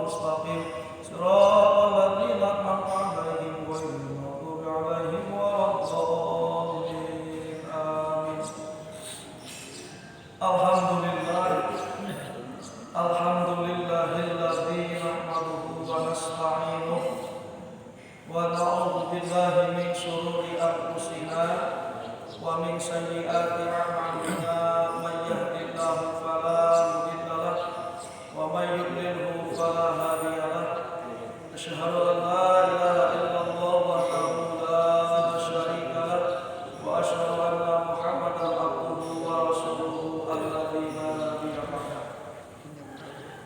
mustaqim siratal ladzina an'amta 'alaihim ghairil maghdubi 'alaihim waladdallin. Amin. Alhamdulillahilladzi nahmaduhu wa nasta'inuhu wa na'udzu billahi min shururi anfusina wa min sayyiati a'malina. May yahdihillahu fala mudilla lahu wa may yudlilhu fala hadiya lahu. Asyhadu an la ilaha illallah wahdahu la syarika lahu wa asyhadu anna Muhammadan abduhu wa rasuluhu alladzi la nabiyya ba'dahu.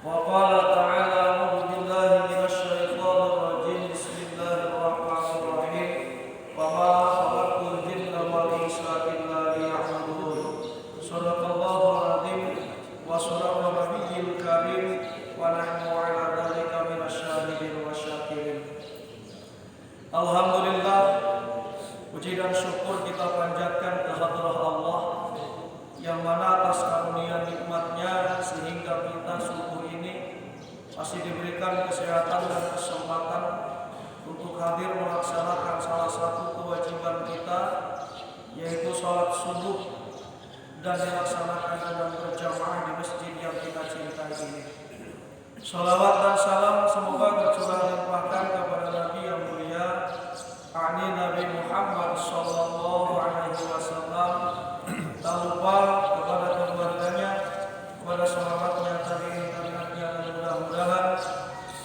Wa qala ta'ala a'udzu billahi minasy syaithanir rajim. Bismillahirrahmanirrahim. Wa ma khalaqtul jinna wal insa illa liya'budun. Shadaqallahul 'adzim wa shadaqa nabiyyul karim wa nahnu 'ala dzalika minasy syahidin wasyakirin. Alhamdulillah, puji dan syukur kita panjatkan kehadirat Allah yang mana atas karunia nikmatnya sehingga kita subuh ini masih diberikan kesehatan dan kesempatan untuk hadir melaksanakan salah satu kewajiban kita, yaitu sholat subuh, dan dilaksanakan dengan berjamaah di masjid yang kita cintai ini. Shalawat dan salam semoga tercurah limpahkan kepada Nabi yang mulia, Nabi Muhammad sallallahu alaihi wasallam, tak lupa kepada keluarganya, kepada sahabatnya, tabi'in, dan mudah-mudahan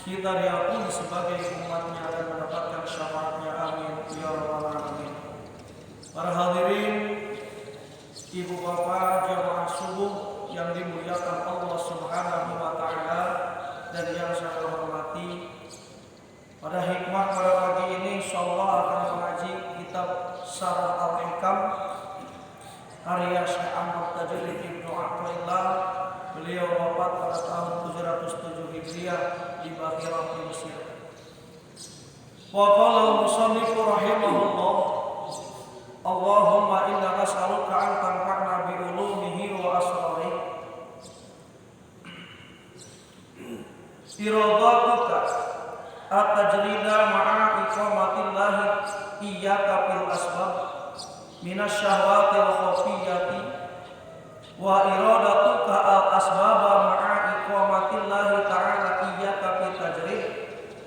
kita diakui sebagai umatnya dan mendapatkan syafaatnya. Amin ya rabbal alamin. Para hadirin, ibu bapak jamaah subuh yang dimuliakan Allah Subhanahu wa taala dan yang saya hormati, pada hikmah pada pagi ini insyaallah akan mengaji kitab Syarah Al-Hikam karya Syekh Ahmad Tajudin Ibnu Athaillah. Beliau wafat pada tahun 707 Hijriah di Bahirah, Mesir. Wa qala al-musannif rahimahullah, Allahumma inna nas'aluka an tanfa'na bi ulumihi wa asrarihi. Iradatuka at-tajrida ma'a iqamatillahi iyyaka fil asbab minasy syahwatil khafiyyati wa iradatuka al-asbaba ma'a iqamatillahi ta'ala iyyaka fil tajrid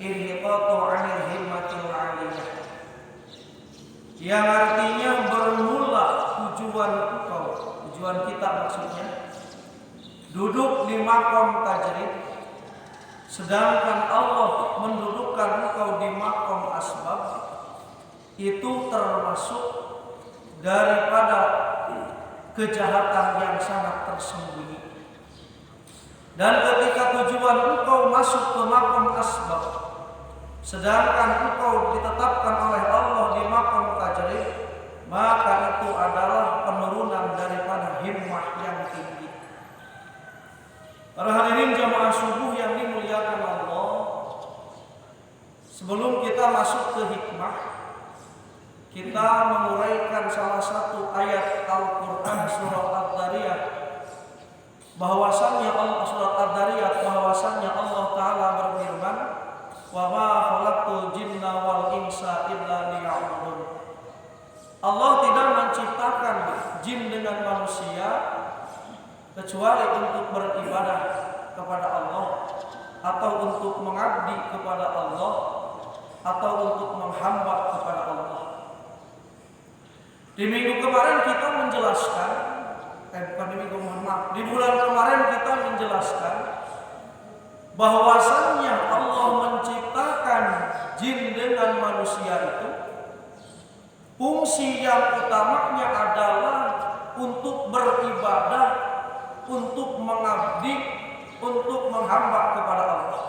inhiqatu 'anil himmatil 'aliyah. Yang artinya bermula tujuan kita maksudnya duduk di maqam tajrid, sedangkan Allah mendudukkan engkau di maqam asbab. Itu termasuk daripada kejahatan yang sangat tersembunyi. Dan ketika tujuan engkau masuk ke maqam asbab, sedangkan engkau ditetapkan oleh Allah di maqam tajrid, maka itu adalah penurunan daripada himmah yang tinggi. Para hadirin jamaah subuh yang dimuliakan Allah, sebelum kita masuk ke hikmah, kita menguraikan salah satu ayat Al-Quran surah Ad-Dariyat, bahwasannya Allah Ta'ala berfirman, wa ma khalaqtul jinna wal insa illa liya'budun. Allah tidak menciptakan jin dengan manusia kecuali untuk beribadah kepada Allah, atau untuk mengabdi kepada Allah, atau untuk menghamba kepada Allah. Di minggu kemarin kita menjelaskan, di bulan kemarin kita menjelaskan bahwasannya Allah menciptakan jin dengan manusia itu, fungsi yang utamanya adalah untuk beribadah, untuk mengabdi, untuk menghamba kepada Allah.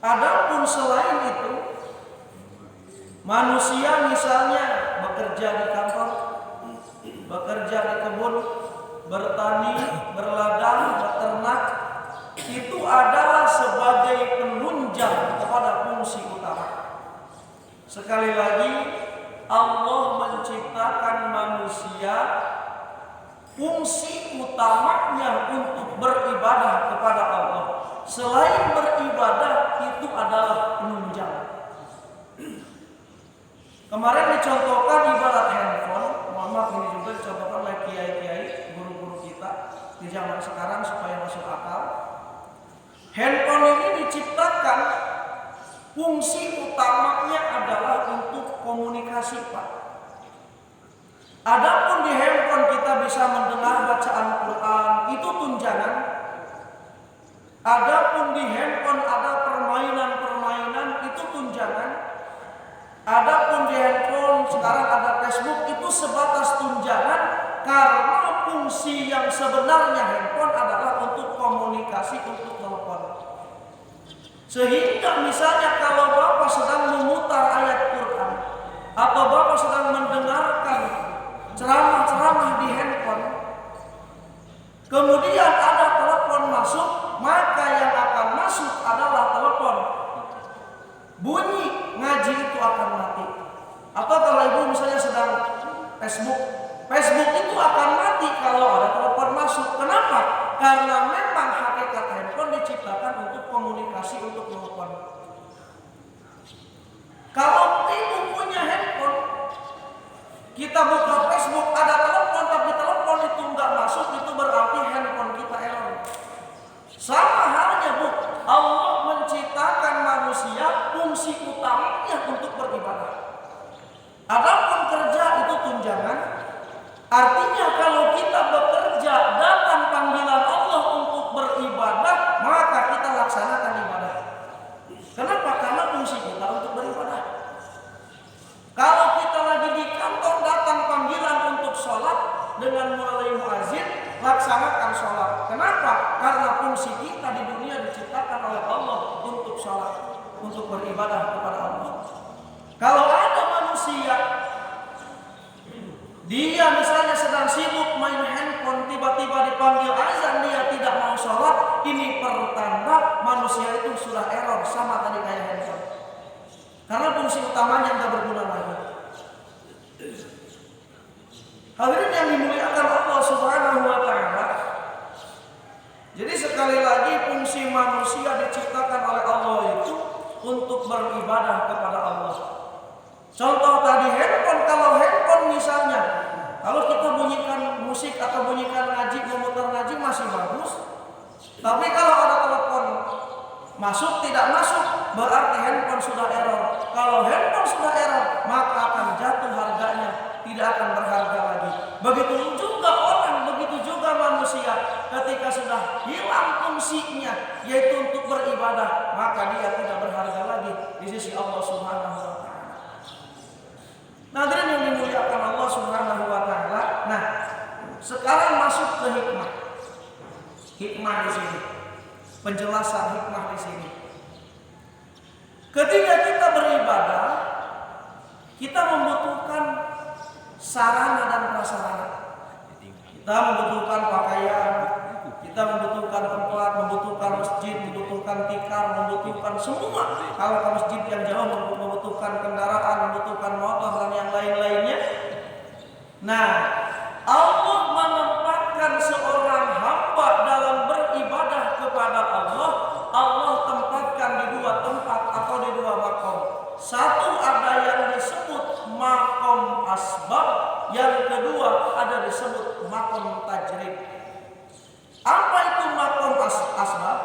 Adapun selain itu, manusia misalnya bekerja di kantor, bekerja di kebun, bertani, berladang, beternak, itu adalah sebagai penunjang kepada fungsi utama. Sekali lagi, Allah menciptakan manusia, fungsi utamanya untuk beribadah kepada Allah. selain beribadah itu adalah penunjang. Kemarin dicontohkan ibarat handphone, mohon maaf ini juga dicontohkan oleh kiai-kiai, guru-guru kita di zaman sekarang supaya masuk akal. Handphone ini diciptakan fungsi utamanya adalah untuk komunikasi, Pak. Adapun di handphone kita bisa mendengar bacaan Quran, itu tunjangan. Adapun di handphone ada permainan-permainan, itu tunjangan. Adapun di handphone sekarang ada Facebook, itu sebatas tunjangan karena fungsi yang sebenarnya handphone adalah untuk komunikasi, untuk telepon. Sehingga misalnya kalau Bapak sedang memutar ayat Quran atau Bapak sedang mendengarkan ceramah-ceramah di handphone, kemudian ada telepon masuk, maka yang akan masuk adalah telepon. Bunyi ngaji itu akan mati. Atau kalau ibu misalnya sedang Facebook itu akan mati kalau ada telepon masuk. Kenapa? Karena memang hakikat handphone diciptakan untuk komunikasi, untuk telepon. Kalau ibu punya handphone, kita buka Facebook ada telepon tapi telepon itu nggak masuk, itu berarti handphone kita error. Sama halnya Bu, Allah menciptakan manusia fungsi utamanya untuk beribadah. Adapun kerja itu tunjangan. Artinya kalau kita bekerja datang panggilan Allah untuk beribadah, maka kita laksanakan ibadah. Kenapa? Karena fungsi kita untuk beribadah. Kalau kita lagi di kantor datang panggilan untuk sholat dengan mulai muazin, laksanakan sholat. Kenapa? Karena fungsi kita di dunia diciptakan oleh Allah untuk sholat, untuk beribadah kepada Allah. Kalau ada manusia, dia misalnya sedang sibuk main handphone, tiba-tiba dipanggil azan, dia tidak mau sholat, ini pertanda manusia itu sudah error, sama tadi kayak handphone. Karena fungsi utamanya tidak berguna lagi. Hadirin yang dimuliakan Allah Subhanahu wa Ta'ala. Jadi sekali lagi fungsi manusia diciptakan oleh Allah itu untuk beribadah kepada Allah. Contoh tadi handphone, kalau handphone misalnya, kalau kita bunyikan musik atau bunyikan ngaji, memutar ngaji masih bagus. Tapi kalau ada telepon masuk tidak masuk, berarti handphone sudah error. Kalau handphone sudah error, maka akan jatuh harganya, tidak akan berharga lagi. Begitu juga orang, begitu juga manusia, ketika sudah hilang fungsinya, yaitu untuk beribadah, maka dia tidak berharga lagi di sisi Allah Subhanahu wa Ta'ala. Hadirin yang dimuliakan Allah Subhanahu wa Ta'ala. Nah, sekarang masuk ke hikmah. Hikmah di sini. Penjelasan hikmah di sini. Ketika kita beribadah, kita membutuhkan sarana dan prasarana. Kita membutuhkan pakaian, kita membutuhkan tempat, membutuhkan masjid, membutuhkan tikar, membutuhkan semua. Kalau ke masjid yang jauh membutuhkan kendaraan, membutuhkan motor dan yang lain-lainnya. Nah, Allah menempatkan seorang hamba dalam beribadah kepada Allah. Allah tempatkan di dua tempat atau di dua makom. Satu ada yang disebut makom asbab, yang kedua ada disebut makom tajrid. Apa itu makom asbab?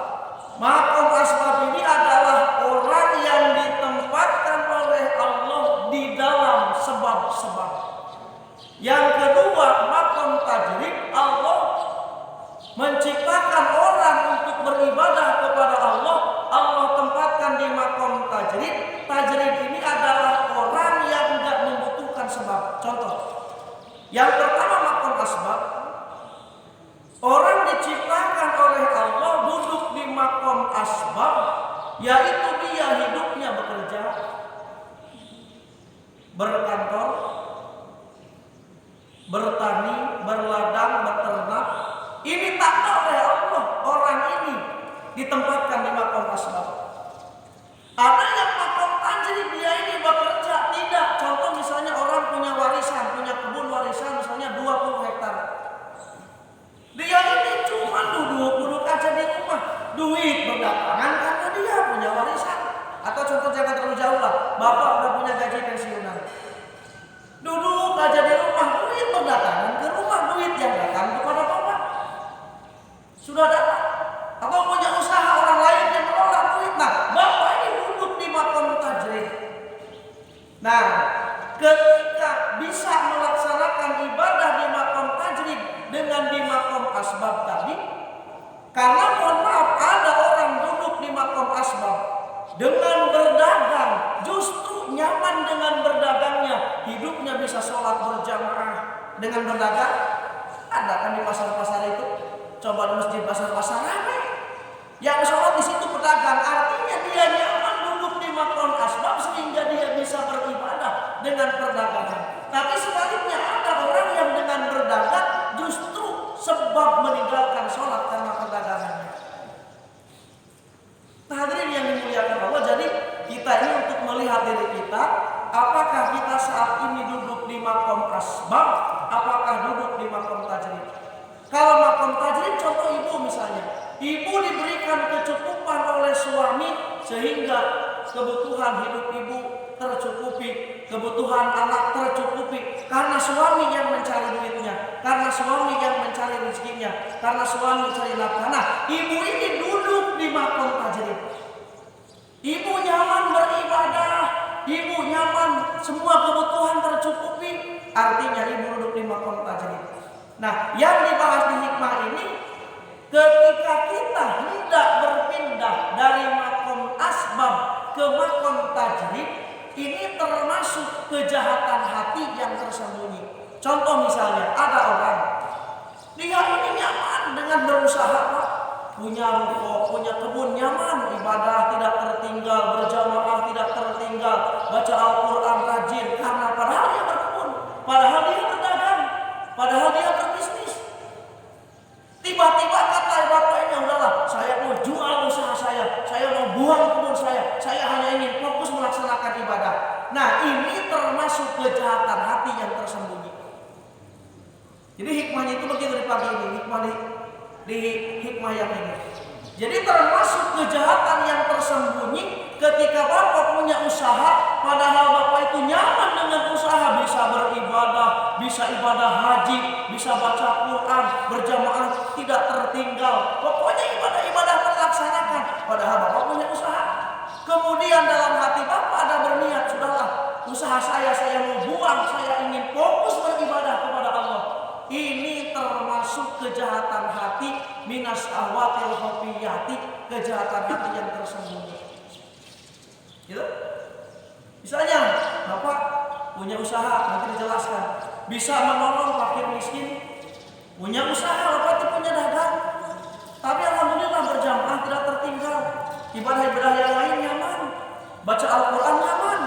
Makom asbab ini adalah orang yang ditempatkan oleh Allah di dalam sebab-sebab. Yang kedua makom tajrid, Allah menciptakan orang untuk beribadah kepada Allah. Allah tempatkan di makom tajrid. Tajrid ini adalah orang yang tidak membutuhkan sebab. Contoh, yang pertama makom asbab, orang diciptakan oleh Allah duduk di makom asbab, yaitu dia hidupnya bekerja, berkantor, bertani, berladang, beternak. Ini tanda oleh Allah, orang ini ditempatkan di makom asbab. Ada yang makom tajrid, dia ini bekerja, tidak. Contoh misalnya orang punya warisan, punya kebun warisan misalnya 20 hektar. Dia ini cuma duduk aja di rumah, duit lapangan karena dia punya warisan. Atau contoh jangan terlalu jauh lah, bapak udah punya gaji pensiunan, duduk aja di rumah, duit berdatangan ke rumah, duit yang datang kepada bapak sudah datang. Atau punya usaha orang lain yang menolak duit, nah bapak ini duduk di makom tajrid. Nah, ketika bisa melaksanakan ibadah di makom tajrid dengan di makom asbab tadi, karena mohon maaf ada orang duduk di makom asbab dengan berdagang, justru nyaman dengan berdagangnya, hidupnya bisa sholat berjamaah dengan berdagang. Ada kan di pasar-pasar itu, coba di masjid pasar-pasar ramai, yang sholat di situ pedagang, artinya dia nyaman duduk di makom asbab sehingga dia bisa beribadah dengan perdagangan. Tapi sebaliknya ada orang yang dengan berdagang justru sebab meninggalkan sholat karena perdagangannya. Nah, hadirin yang dimuliakan Allah, jadi kita ini untuk melihat diri kita, apakah kita saat ini duduk di makom asbab, apakah duduk di makom tajrid. Kalau makom tajrid, contoh ibu misalnya, ibu diberikan kecukupan oleh suami sehingga kebutuhan hidup ibu tercukupi, kebutuhan anak tercukupi, karena suami yang mencari duitnya, karena suami yang mencari rezekinya, karena suami mencari nafkah. Nah, ibu ini duduk di makom tajrid. Ibu nyaman beribadah, ibu nyaman semua kebutuhan tercukupi, artinya ibu duduk di makom tajrid. Nah, yang dibahas di hikmah ini, ketika kita hendak berpindah dari makom asbab ke makom tajrid, ini termasuk kejahatan hati yang tersembunyi. Contoh misalnya, ada orang, dia ini nyaman dengan berusaha, Pak. Punya ruko, punya kebun, nyaman, ibadah tidak tertinggal, berjamaah tidak tertinggal, baca Al-Quran rajin, karena padahal dia berkebun, padahal dia berdagang, padahal dia berbisnis. Tiba-tiba kata bapak ini, udahlah, saya mau jual usaha saya mau buang kebun saya hanya ingin fokus melaksanakan ibadah. Nah, ini termasuk kejahatan hati yang tersembunyi. Jadi hikmahnya itu begitu di pagi ini, di hikmah yang ini. Jadi termasuk kejahatan yang tersembunyi ketika bapak punya usaha, padahal bapak itu nyaman dengan usaha, bisa beribadah, bisa ibadah haji, bisa baca Quran, berjamaah tidak tertinggal, pokoknya ibadah-ibadah terlaksanakan, padahal bapak punya usaha. Kemudian dalam hati bapak ada berniat, sudahlah, usaha saya mau buang, saya ingin fokus beribadah kepada Allah. Ini termasuk kejahatan hati, minas ahwatil khafiyati, kejahatan hati yang tersembunyi. Gitu? Misalnya, bapak punya usaha, nanti dijelaskan, bisa menolong fakir miskin, punya usaha, bapak itu punya dagang, tapi alhamdulillah berjamaah tidak tertinggal, ibadah-ibadah yang lain nyaman, baca Al-Quran nyaman.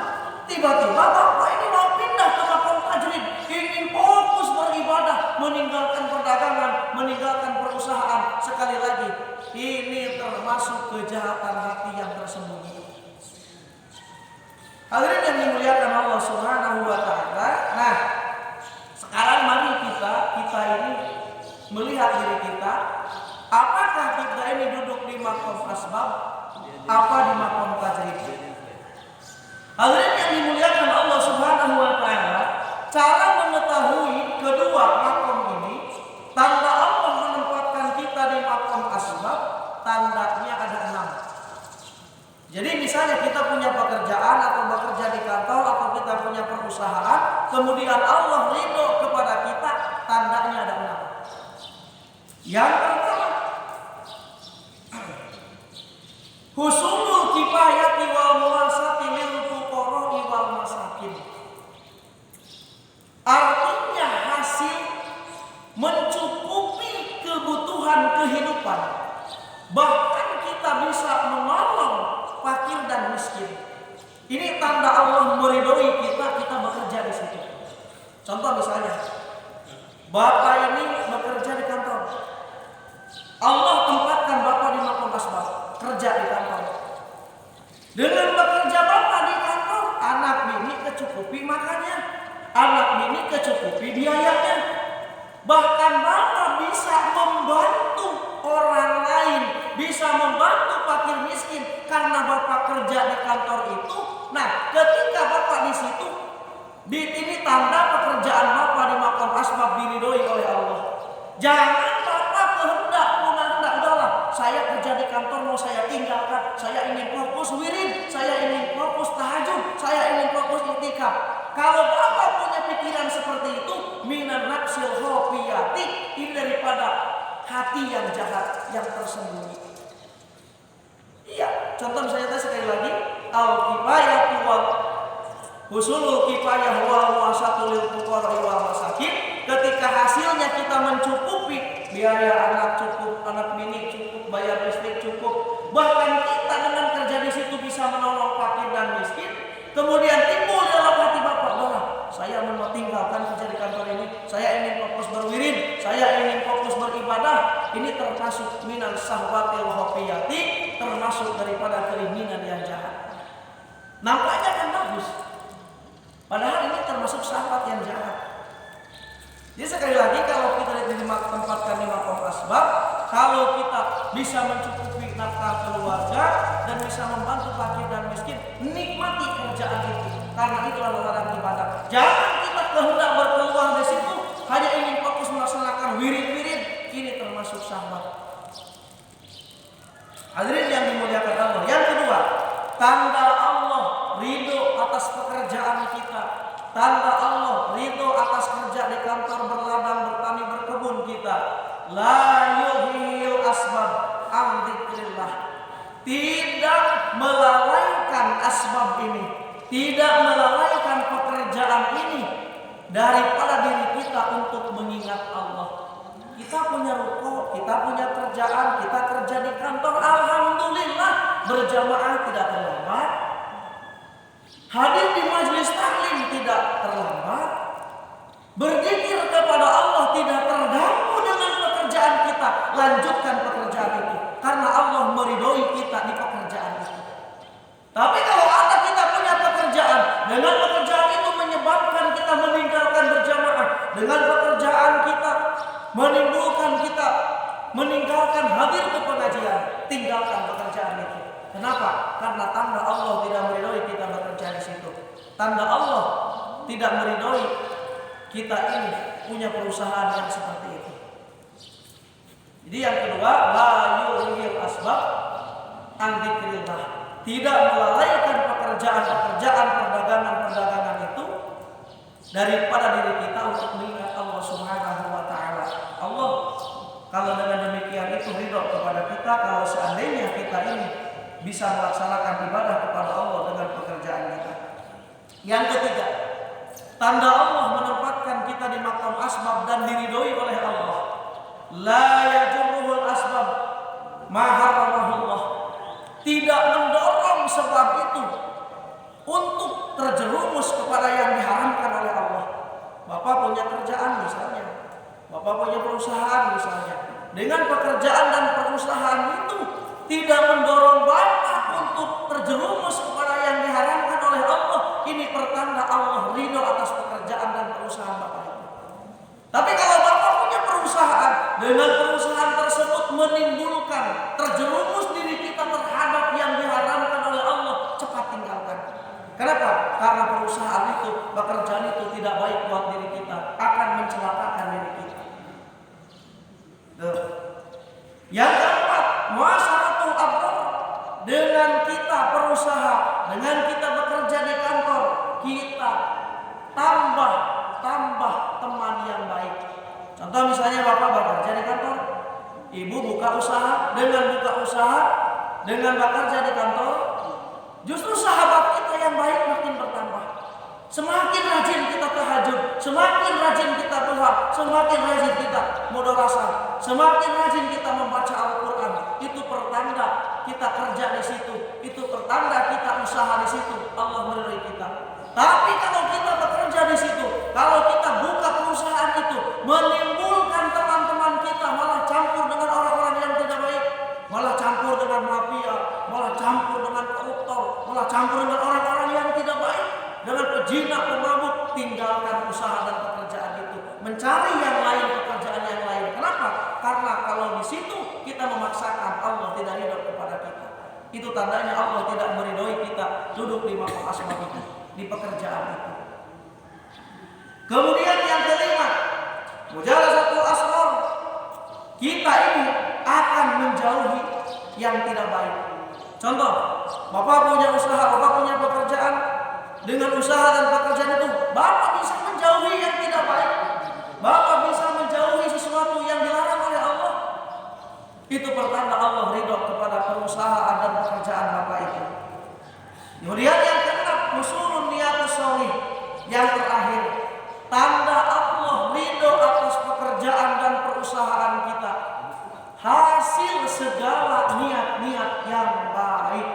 Tiba-tiba bapak ini mau pindah ke makom tajrid, ingin fokus beribadah, meninggalkan perdagangan, meninggalkan perusahaan. Sekali lagi, ini termasuk kejahatan hati yang tersembunyi. Hadirin yang dimuliakan Allah Subhanahu wa taala. Nah, sekarang mari kita ini melihat diri kita, apakah kita ini duduk di makom asbab, apa di makom tajrid. Hadirin yang dimuliakan Allah Subhanahu wa taala, cara mengetahui kedua makom ini, tanda Allah menempatkan kita di makom asbab, tandanya ada 6. Jadi misalnya kita punya pekerjaan atau bekerja di kantor atau kita punya perusahaan, kemudian Allah ridho kepada kita, tandanya ada 6. Yang pertama, husulul kifayati wal muwasati lil fuqara'i wal masakin. Artinya hasil mencukupi kebutuhan kehidupan. Bahkan kita bisa menolong fakir dan miskin. Ini tanda Allah meridhoi kita bekerja di situ. Contoh misalnya, bapak ini bekerja di kantor. Allah tempatkan bapak di makom asbab, kerja di kantor. Dengan bekerja bapak di kantor, anak bini kecukupi makannya, anak bini kecukupi biayanya. Bahkan bapak bisa membantu orang lain, bisa membantu fakir miskin karena bapak kerja di kantor itu. Nah, ketika bapak di situ, ini tanda pekerjaan bapak di makom asbab diridhoi oleh Allah. Jangan bapak kehendak udahlah, saya kerja di kantor mau saya tinggalkan, saya ingin fokus wirid, saya ingin fokus tahajud, saya ingin fokus iktikaf. Kalau bapak punya pikiran seperti itu, minan nafsil khofiyati, ini daripada hati yang jahat, yang tersembunyi. Iya, contoh misalnya sekali lagi, al-kifayatu wal husulul kifayah wal muasatul fuqara wal masakin. Ketika hasilnya kita mencukupi, biaya anak cukup, anak bini cukup, bayar listrik cukup, bahkan kita dengan kerja di situ bisa menolong fakir dan miskin. Kemudian timbul dalam hati bapak, saya mau tinggalkan kerja di kantor ini, saya ingin fokus berwirid, saya ingin fokus beribadah. Ini termasuk minan sahwatil khofiyati, termasuk daripada keinginan yang jahat. Nampaknya kan bagus, padahal ini termasuk syahwat yang jahat. Jadi sekali lagi, kalau kita tempatkan di makom asbab, kalau kita bisa mencukupi nafkah keluarga dan bisa membantu fakir dan miskin, nikmati kerjaan itu, karena itu adalah ladang ibadah. Jangan kita kehendak berpeluang di situ hanya ingin fokus melaksanakan wirid-wirid, ini termasuk syahwat. Hadirin yang dimuliakan Allah. Yang kedua, tanda Allah ridho atas pekerjaan kita. Tanda Allah ridho atas kerja di kantor, berladang, bertani, berkebun kita. La yuhil asbab an dzikrillah. Tidak melalaikan asbab ini, tidak melalaikan pekerjaan ini daripada diri kita untuk mengingat Allah. Kita punya ruko, kita punya kerjaan, kita kerja di kantor, alhamdulillah berjamaah tidak terlambat. Hadir di majelis taklim tidak terlambat. Berzikir kepada Allah tidak terganggu dengan pekerjaan kita. Lanjutkan pekerjaan itu, karena Allah meridhoi kita di pekerjaan itu. Tapi kalau kita punya pekerjaan, dengan pekerjaan itu menyebabkan kita meninggalkan berjamaah, dengan pekerjaan kita menimbulkan kita meninggalkan hadir ke pengajian, tinggalkan pekerjaan itu. Kenapa? Karena tanda Allah tidak meridhoi kita bekerja di situ. Tanda Allah tidak meridhoi kita ini punya perusahaan yang seperti itu. Jadi yang kedua, la yuhil asbab an dzikrillah. Tidak melalaikan pekerjaan-pekerjaan, perdagangan-perdagangan itu daripada diri kita untuk mengingat Allah Subhanahu wa taala. Allah kalau dengan demikian itu ridho kepada kita, kalau seandainya kita ini bisa melaksanakan ibadah kepada Allah dengan pekerjaan kita. Yang ketiga, tanda Allah menempatkan kita di makam asbab dan diridhoi oleh Allah. La yajurruhul asbab ma haramahullah. Tidak mendorong sebab itu untuk terjerumus kepada yang diharamkan oleh Allah. Bapak punya kerjaan misalnya, bapak punya perusahaan misalnya. Dengan pekerjaan dan perusahaan itu tidak mendorong bapak untuk terjerumus kepada yang diharamkan oleh Allah. Ini pertanda Allah ridho atas pekerjaan dan perusahaan bapak itu. Tapi kalau bapak punya perusahaan, dengan perusahaan tersebut menimbulkan terjerumus diri kita terhadap yang diharamkan oleh Allah, cepat tinggalkan. Kenapa? Karena perusahaan itu, pekerjaan itu tidak baik buat diri kita, akan mencelakakan diri kita. Yang keempat, muasyaratul abrar. Dengan kita berusaha, dengan kita bekerja di kantor, kita tambah teman yang baik. Contoh misalnya bapak bekerja di kantor, ibu buka usaha, dengan buka usaha, dengan bekerja di kantor, justru sahabat kita yang baik makin bertambah. Semakin rajin kita tahajud, semakin rajin kita duha, semakin rajin kita mudharasah, semakin rajin kita membaca Al-Quran. Itu pertanda kita kerja di situ, itu pertanda kita usaha di situ, Allah meridhoi kita. Tapi kalau kita bekerja di situ, kalau kita buka perusahaan itu, menimbulkan teman-teman kita malah campur dengan orang-orang yang tidak baik, malah campur dengan mafia, malah campur dengan koruptor, malah campur dengan orang-orang yang tidak baik, dengan pejina, pemabuk. Tinggalkan usaha dan pekerjaan itu, mencari yang lain, pekerjaan yang lain. Kenapa? Karena kalau di situ kita memaksakan, Allah tidak ridho kepada kita. Itu tandanya Allah tidak meridhoi kita duduk di maqam asbab itu, di pekerjaan itu. Kemudian yang kelima, mujalasatul asrar. Kita ini akan menjauhi yang tidak baik. Contoh, Bapak punya usaha, Bapak punya pekerjaan. Dengan usaha dan pekerjaan itu, Bapak bisa menjauhi yang tidak baik. Bapak bisa menjauhi sesuatu yang dilarang oleh Allah. Itu pertanda Allah ridho kepada perusahaan dan pekerjaan Bapak itu. Kemudian yang keenam, husnul niyatus shalih. Yang terakhir, tanda Allah ridho atas pekerjaan dan perusahaan kita, hasil segala niat-niat yang baik.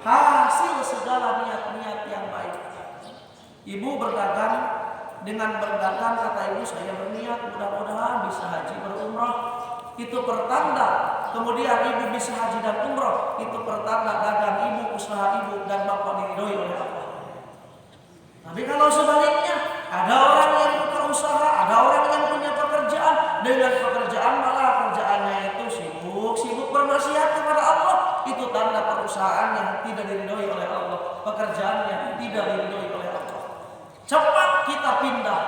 Hasil segala niat-niat yang baik. Ibu berdagang, dengan berdagang kata ibu saya berniat mudah-mudahan bisa haji berumrah. Itu pertanda. Kemudian ibu bisa haji dan umrah. Itu pertanda dagang ibu, usaha ibu dan Bapak diridhoi oleh Allah. Tapi kalau sebaliknya, ada orang yang buka usaha, ada orang yang punya pekerjaan, dengan pekerjaan malah kerjaannya itu sibuk bermaksiat kepada Allah. Itu tanda perusahaan yang tidak diridhoi oleh Allah, pekerjaannya tidak diridhoi oleh Allah. Cepat kita pindah,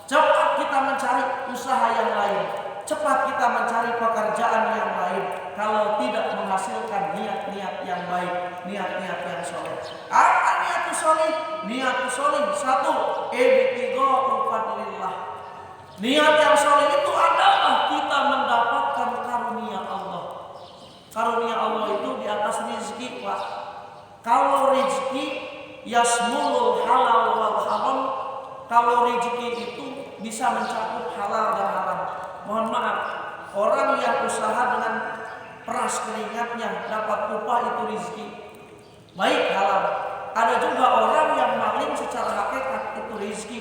cepat kita mencari usaha yang lain, cepat kita mencari pekerjaan yang lain. Kalau tidak menghasilkan niat-niat yang baik, niat-niat yang soleh. Apa niatus soleh? Niatus soleh satu, ibtigha'u fadlillah. Niat yang soleh itu adalah kita mendapatkan karunia Allah. Karunia Allah itu di atas rezeki, Pak. Kalau rezeki yasmulul halal wal haram, kalau rezeki itu bisa mencakup halal dan haram. Mohon maaf, orang yang usaha dengan peras keringatnya dapat upah itu rezeki, baik halal. Ada juga orang yang maling secara hakikat itu rezeki,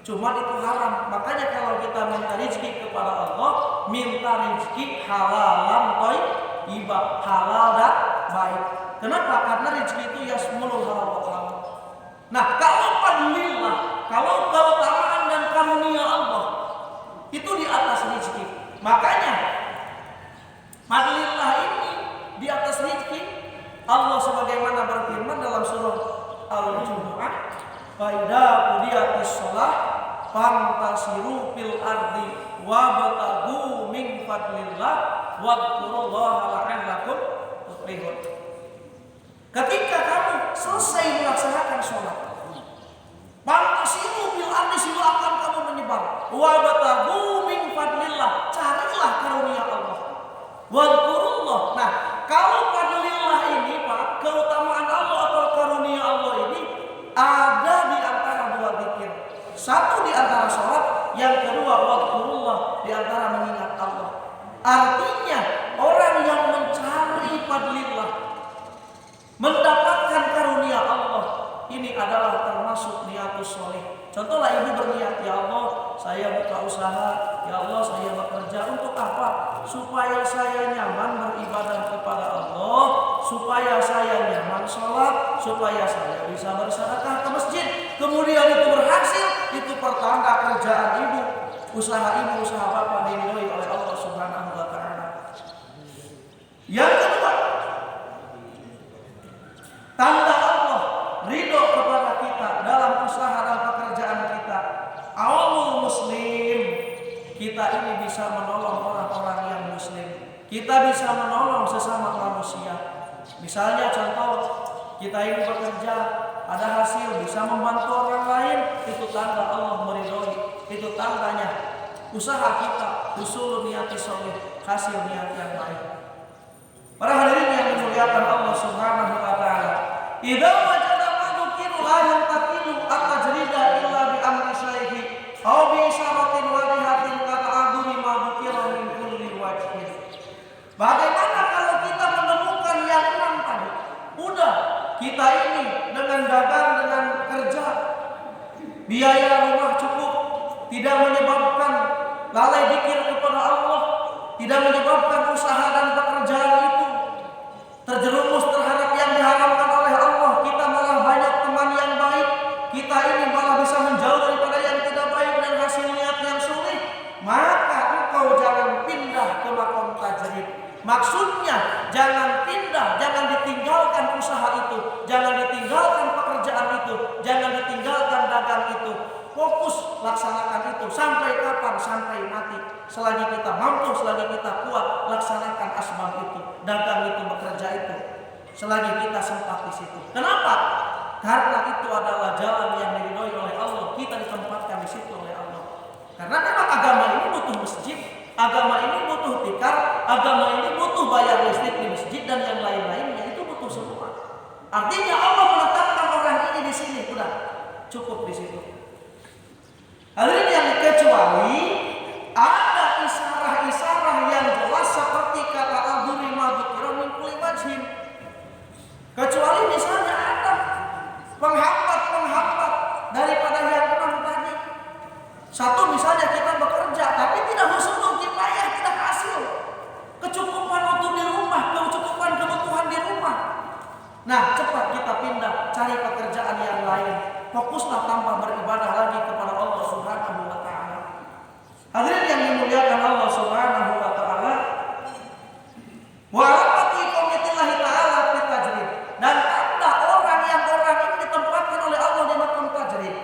cuma itu haram. Makanya kalau kita minta rezeki kepada Allah, minta rezeki halalan thayyibah, halal dan baik. Kenapa? Karena rezeki itu yasmulul halal wal haram. Nah, kalau fadlillah, kalau keutamaan dan karunia Allah itu di atas rezeki. Makanya fadlillah ini di atas rezeki. Allah sebagaimana berfirman dalam surah Al-Jumu'ah, "Fa idza qudiyatis shalah fantasiru fil ardi wabtaghu min fadlillah wadhkurullaha la'allakum tuflihun." Ketika kamu selesai melaksanakan sholat, fantasiru fil ardi, silakan kamu menyebar, wabtaghu min fadlillah, carilah karunia Allah, wadhkurullah. Nah, kalau fadlillah ini, Pak, keutamaan Allah atau karunia Allah ini ada di antara dua zikir. Satu di antara sholat, yang kedua wadhkurullah, di antara mengingat Allah. Artinya orang yang mencari fadlillah, mendapatkan karunia Allah, ini adalah termasuk niatus sholih. Contohlah ibu berniat, ya Allah saya buka usaha, ya Allah saya bekerja untuk apa? Supaya saya nyaman beribadah kepada Allah, supaya saya nyaman sholat, supaya saya bisa bersedekah ke masjid. Kemudian itu berhasil, itu pertanda kerjaan ibu, usaha bapak diridhoi oleh Allah Subhanahu wa ta'ala. Yang kedua, tanda Allah ridho kepada kita dalam usaha dan pekerjaan kita. Awamul muslim, kita ini bisa menolong orang-orang yang muslim. Kita bisa menolong sesama manusia. Misalnya contoh, kita ini bekerja, ada hasil, bisa membantu orang lain, itu tanda Allah meridhoi. Itu tandanya usaha kita usul niati sholih, hasil niat yang baik. Para hadirin yang dimuliakan Allah Subhanahu wa ta'ala, idza wajada ma dhukiru la yantaqilu at-tajrida illa bi amri syaihi aw bi isyaratin wadihatin kata'aduri ma dhukira min kulli wajhin. Bagaimana kalau kita menemukan yang enam tadi? Udah, kita ini dengan dagang, dengan kerja, biaya rumah cukup, tidak menyebabkan lalai zikir kepada Allah, tidak menyebabkan usaha dan pekerjaan itu terjerumus terhadap yang diharamkan oleh Allah. Kita malah banyak teman yang baik, kita ini malah bisa menjauh daripada yang tidak baik dan hasil niat yang sulit. Maka engkau jangan pindah ke makom tajrid. Maksudnya jangan pindah, jangan ditinggal laksanakan itu. Sampai kapan? Sampai mati. Selagi kita mampu, selagi kita kuat, laksanakan asbab itu, dagang itu, bekerja itu. Selagi kita sempat di situ. Kenapa? Karena itu adalah jalan yang diridhoi oleh Allah. Kita ditempatkan di situ oleh Allah. Karena memang agama ini butuh masjid, agama ini butuh tikar, agama ini butuh bayar listrik di masjid dan yang lain-lainnya, itu butuh semua. Artinya Allah menetapkan orang ini di sini, udah cukup di situ. Hadirin yang kecuali ada isarah-isarah yang jelas seperti kata al-duri madzukira min kulli wajhin. Kecuali misalnya ada penghambat daripada yang enam tadi. Satu misalnya kita bekerja tapi tidak husnul kifayah, tidak hasil. Kecukupan untuk di rumah, kecukupan kebutuhan di rumah. Nah, cepat kita pindah, cari pekerjaan yang lain. Fokuslah tanpa beribadah lagi kepada Allah Subhanahu wa taala. Hadirin yang dimuliakan Allah Subhanahu wa taala. Wa raqati qomitillahi taala fi tajrid. Dan tanda orang ini ditempatkan oleh Allah di maqam tajrid.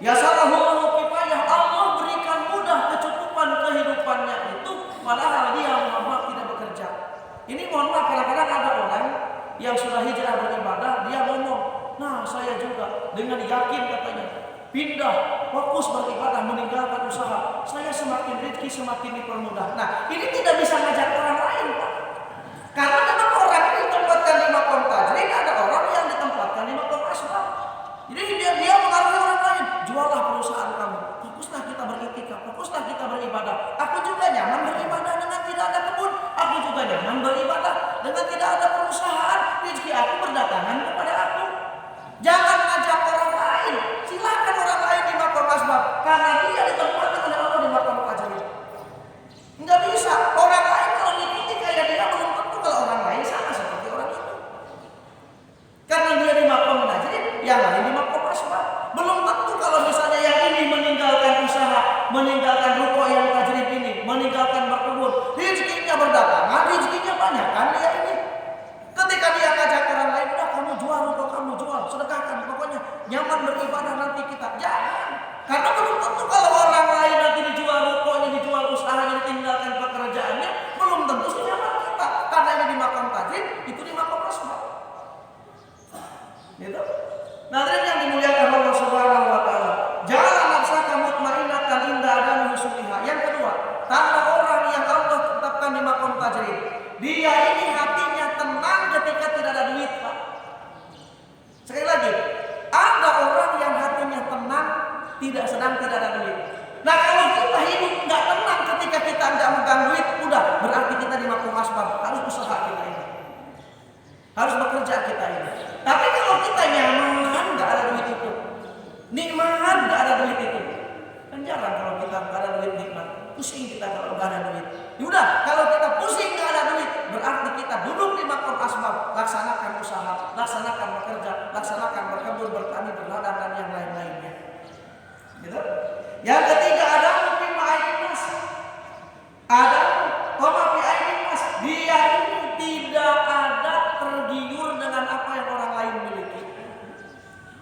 Yasallahu kifayah, Allah berikan mudah kecukupan kehidupannya itu padahal dia mohon tidak bekerja. Ini mohon maaf, kadang-kadang ada orang yang sudah hijrah beribadah, dia ngomong, nah saya juga dengan yakin katanya pindah fokus beribadah meninggalkan usaha, saya semakin rezeki semakin dipermudah. Nah ini tidak bisa ngajak orang lain Pak, karena memang orang ini ditempatkan di maqam tajrid, ada orang yang ditempatkan di maqam asbab. Jadi dia mengaruhi orang lain, jualah perusahaan kamu, fokuslah kita beriktikaf, fokuslah kita beribadah. Aku juga nyaman beribadah dengan tidak ada kebun, aku juga nyaman beribadah dengan tidak ada perusahaan, rezeki aku berdatangan kepada aku. Jangan ngajak orang lain, silakan orang lain di maqam asbab, karena dia ditempatkan oleh Allah di maqam tajrid. Enggak bisa orang lain kalau mengikuti kayak dia, belum tentu kalau orang lain sama seperti orang itu. Karena dia di maqam tajrid, yang lain di maqam asbab. Belum tentu kalau misalnya yang ini meninggalkan usaha, meninggalkan ruko yang tajrid ini, meninggalkan berkebun, rezekinya berdatangan, rezekinya banyak kan dia ini. Ketika dia ngajak orang lain, udah kamu jual ruko kamu, jual, sedekahkan, pokoknya nyaman beribadah nanti kita. Jangan. Karena belum tentu kalau orang lain nanti dijual rukonya, dijual usahanya, ditinggalkan pekerjaannya, belum tentu senyaman kita. Karena ini di maqam tajrid, itu di maqam asbab. Gitu. Hadirin yang dimuliakan Allah Subhanahu wa taala. Ja'ala nafsaka mutmainnatan inda adami husuliha. Yang kedua, tanda orang yang Allah tetapkan di maqam tajrid, dia ini hatinya tenang ketika tidak ada duit, Pak. Sekali lagi, ada orang yang hatinya tenang tidak ada duit. Nah, kalau kita hidup enggak tenang ketika kita enggak megang duit, udah berarti kita di maqam asbab, harus usaha kita ini. Harus bekerja kita ini. Tapi kalau kita nyaman enggak ada duit itu, nikmat enggak ada duit itu, kan jarang kalau kita enggak ada duit nikmat. Pusing kita kalau enggak ada duit. Yaudah, kalau kita pusing enggak ada duit, berarti kita duduk di maqam asbab, laksanakan usaha, laksanakan bekerja, laksanakan berkebun, bertani, berladang dan yang lain-lainnya. Gitu? Yang ketiga ada fi ma'ainas. Ada fi ainas. Dia ini tidak ada tergiur dengan apa yang orang lain miliki.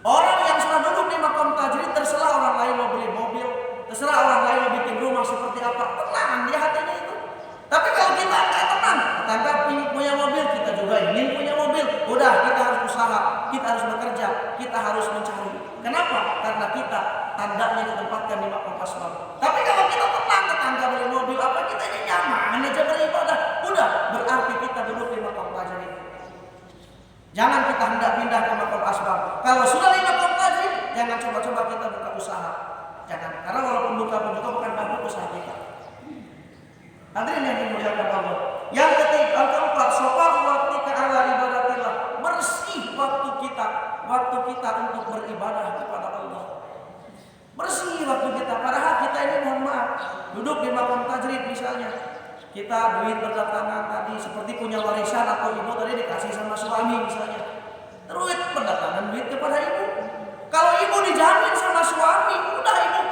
Orang yang sudah duduk di maqam tajrid, terserah orang lain mau beli mobil, terserah orang lain mau bikin rumah seperti apa, tenang dia hatinya itu. Tapi kalau kita nggak tenang, tetangga punya mobil, kita juga ingin punya mobil. Udah, kita harus usaha, kita harus bekerja, kita harus mencari. Kenapa? Karena kita tandanya ditempatkan di maqam asbab. Tapi kalau kita tenang, tetangga beli mobil, apa kita ini nyaman aja beribadah, udah berarti kita duduk di maqam tajrid. Jangan kita hendak pindah ke maqam asbab. Kalau sudah di maqam tajrid, jangan coba-coba kita buka usaha. Jangan, karena walaupun buka bukan bangkrut usaha kita. Hadirin yang dimuliakan Allah. Yang ketiga, keempat, safa'u waqtika ala ibadatillah. Bersih waktu kita untuk beribadah kepada Allah. Bersih waktu kita. Padahal kita ini mohon maaf, duduk di maqam tajrid misalnya, kita duit berdatangan tadi seperti punya warisan atau ibu tadi dikasih sama suami misalnya. Duit berdatangan duit kepada ibu. Kalau ibu dijamin sama suami, udah ibu.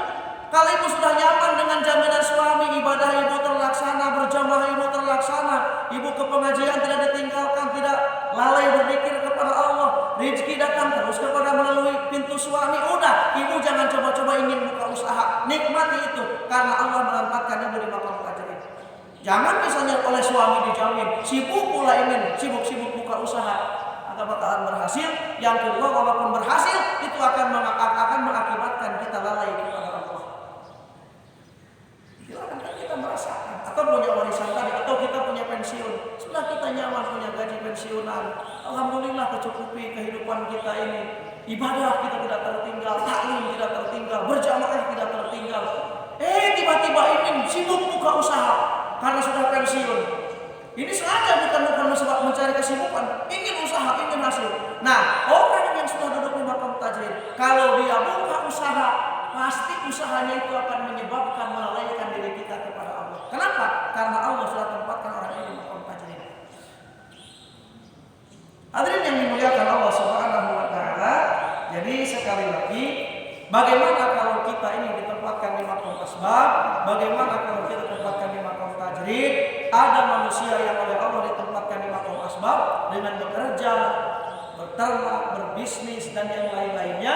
Kalau ibu sudah nyaman dengan jaminan suami, ibadah ibu terlaksana, berjamaah ibu terlaksana, ibu ke pengajian tidak ditinggalkan, tidak lalai berzikir kepada Allah, rezeki datang terus kepada melalui pintu suami, udah ibu jangan coba-coba ingin buka usaha usaha, nikmati itu karena Allah menempatkan ibu di maqam tajrid. Jangan misalnya oleh suami dijamin, sibuk pula ingin sibuk-sibuk buka usaha, bakalan berhasil. Yang kedua, walaupun berhasil itu akan mengakibatkan kita lalai kepada Allah. Silakan kita merasakan, atau punya warisan tadi, atau kita punya pensiun, sudah kita nyaman punya gaji pensiunan, alhamdulillah tercukupi kehidupan kita ini. Ibadah kita tidak tertinggal, taklim tidak tertinggal, berjamaah tidak tertinggal. Tiba-tiba ingin sibuk buka usaha karena sudah pensiun. Ini sengaja bukan mencari kesibukan, ingin usaha, ingin hasil. Nah, orang yang sudah duduk di maqam tajrid, kalau dia buka usaha, pasti usahanya itu akan menyebabkan melalaikan diri kita kepada Allah. Kenapa? Karena Allah sudah tempatkan orang ini di maqam tajrid. Hadirin yang dimuliakan Allah Subhanahu wa taala, jadi sekali lagi, bagaimana kalau kita ini ditempatkan di maqam asbab? Bagaimana kalau kita ditempatkan di maqam tajrid? Ada manusia yang oleh Allah ditempatkan di maqam asbab dengan bekerja, berternak, berbisnis dan yang lain-lainnya.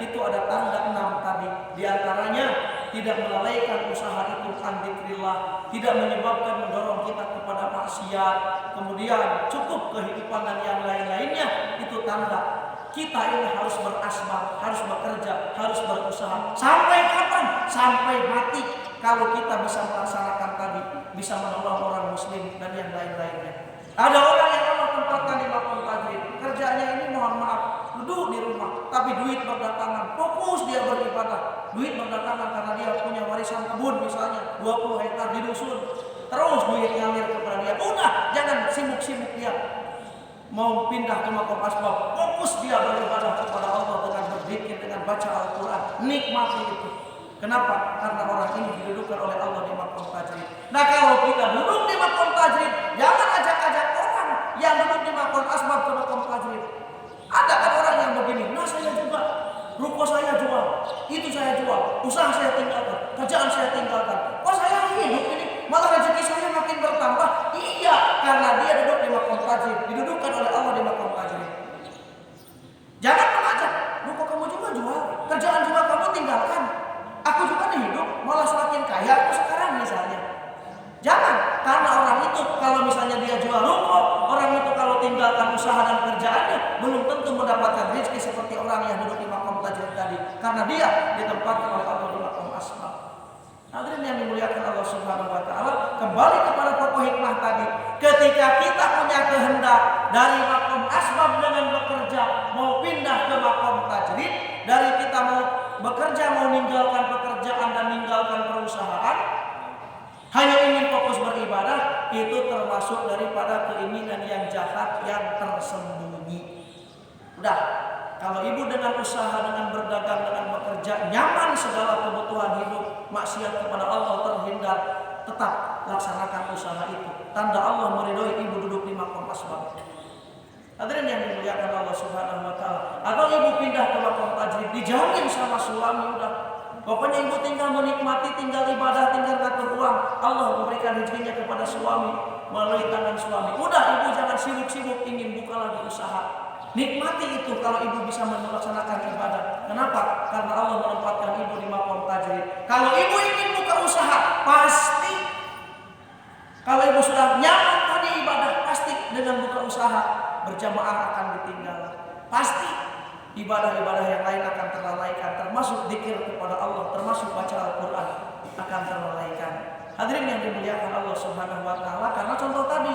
Itu ada tanda 6 tadi. Di antaranya tidak melalaikan usaha itu an dzikrillah, tidak menyebabkan mendorong kita kepada maksiat. Kemudian cukup kehidupan dan yang lain-lainnya. Itu tanda kita ini harus berasbab, harus bekerja, harus berusaha. Sampai kapan? Sampai mati. Kalau kita bisa melaksanakan tadi, bisa menolong orang muslim dan yang lain-lainnya. Ada orang yang Allah tempatkan di maqam tajrid, kerjanya ini mohon maaf, duduk di rumah, tapi duit berdatangan, fokus dia beribadah. Duit berdatangan karena dia punya warisan kebun misalnya 20 hektar di dusun. Terus duit ngalir kepada dia. Udah, jangan sibuk-sibuk dia. Mau pindah ke maqam asbab, fokus dia beribadah kepada Allah dengan berzikir, dengan baca Al-Quran. Nikmati itu. Kenapa? Karena orang ini didudukkan oleh Allah di maqam tajrid. Nah, kalau kita duduk di maqam tajrid, jangan ajak-ajak orang yang duduk di maqam asbab ke maqam tajrid. Ada kan orang yang begini, nah saya juga, ruko saya jual, itu saya jual, usaha saya tinggalkan, kerjaan saya tinggalkan. Oh saya hidup ini, malah rezeki saya makin bertambah. Iya, karena dia duduk di maqam tajrid, didudukkan oleh Allah di maqam tajrid. Jangan mengajak, ruko kamu juga jual, kerjaan juga kamu tinggalkan. Aku juga nih hidup, malah semakin kaya aku sekarang misalnya. Jangan, karena orang itu kalau misalnya dia jual ruko, orang itu kalau tinggalkan usaha dan kerjaannya, belum tentu mendapatkan rezeki seperti orang yang duduk di maqam tajrid tadi. Karena dia ditempatkan oleh Allah di maqam asbab. Hadirin yang dimuliakan Allah Subhanahu wa taala, kembali kepada pokok hikmah tadi. Ketika kita punya kehendak dari maqam asbab dengan bekerja, mau pindah ke maqam tajrid, dari kita mau bekerja, mau meninggalkan pekerjaan dan meninggalkan perusahaan, hanya ingin fokus beribadah, itu termasuk daripada keinginan yang jahat yang tersembunyi. Udah, kalau ibu dengan usaha, dengan berdagang, dengan bekerja, nyaman segala kebutuhan hidup, maksiat kepada Allah terhindar, tetap laksanakan usaha itu. Tanda Allah meridhoi ibu duduk di maqam asbab. Hadirin yang dimuliakan Allah Subhanahu wa taala. Atau ibu pindah ke maqam tajrid, dijamin sama suami, udah. Pokoknya ibu tinggal menikmati, tinggal ibadah, tinggal ngatur uang. Allah memberikan rezekinya kepada suami melalui tangan suami. Udah, ibu jangan sibuk-sibuk ingin buka lagi usaha. Nikmati itu kalau ibu bisa melaksanakan ibadah. Kenapa? Karena Allah menempatkan ibu di maqam tajrid. Kalau ibu ingin buka usaha, pasti kalau ibu sudah nyaman tadi ibadah, pasti dengan buka usaha berjamaah akan ditinggal. Pasti ibadah-ibadah yang lain akan terlalaikan, termasuk zikir kepada Allah, termasuk baca Al-Quran akan terlalaikan. Hadirin yang dimuliakan Allah Subhanahu wa taala, karena contoh tadi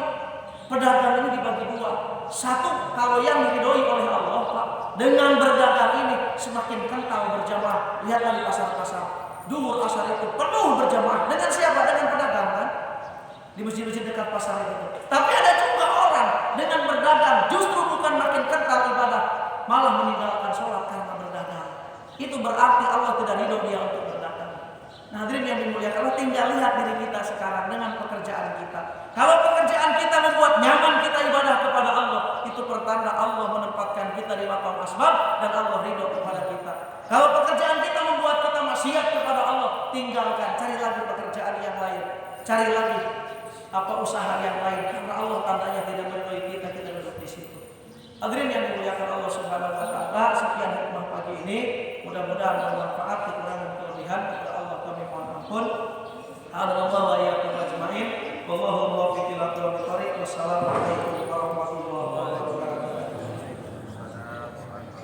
pedagang ini dibagi dua. Satu, kalau yang diridhoi oleh Allah, Pak, dengan berdagang ini semakin kental berjamaah. Lihatlah di pasar-pasar, duhur asar itu penuh berjamaah. Dengan siapa? Dengan pedagang kan? Di masjid-masjid dekat pasar itu. Tapi ada juga orang dengan berdagang justru bukan makin kental ibadah, malah meninggalkan sholat karena berdagang. Itu berarti Allah tidak ridho dia untuk berdagang. Nah, hadirin yang dimuliakan Allah, tinggal lihat diri kita sekarang dengan pekerjaan kita. Kalau pekerjaan kita membuat nyaman kita ibadah kepada Allah, itu pertanda Allah menempatkan kita di maqam asbab dan Allah ridho kepada kita. Kalau pekerjaan kita membuat kita maksiat kepada Allah, tinggalkan, cari lagi pekerjaan yang lain, cari lagi usaha yang lain, karena Allah tandanya tidak meridhoi kita duduk di situ. Hadirin yang dimuliakan Allah Subhanahu wa taala, sekian hikmah pagi ini, mudah-mudahan bermanfaat. Kekurangan kelebihan kepada Allah kami mohon ampun. Alhamdulillah wa iyyakum ajmain. Wallahu muwaffiq ila aqwamit thoriq. Wassalamu alaikum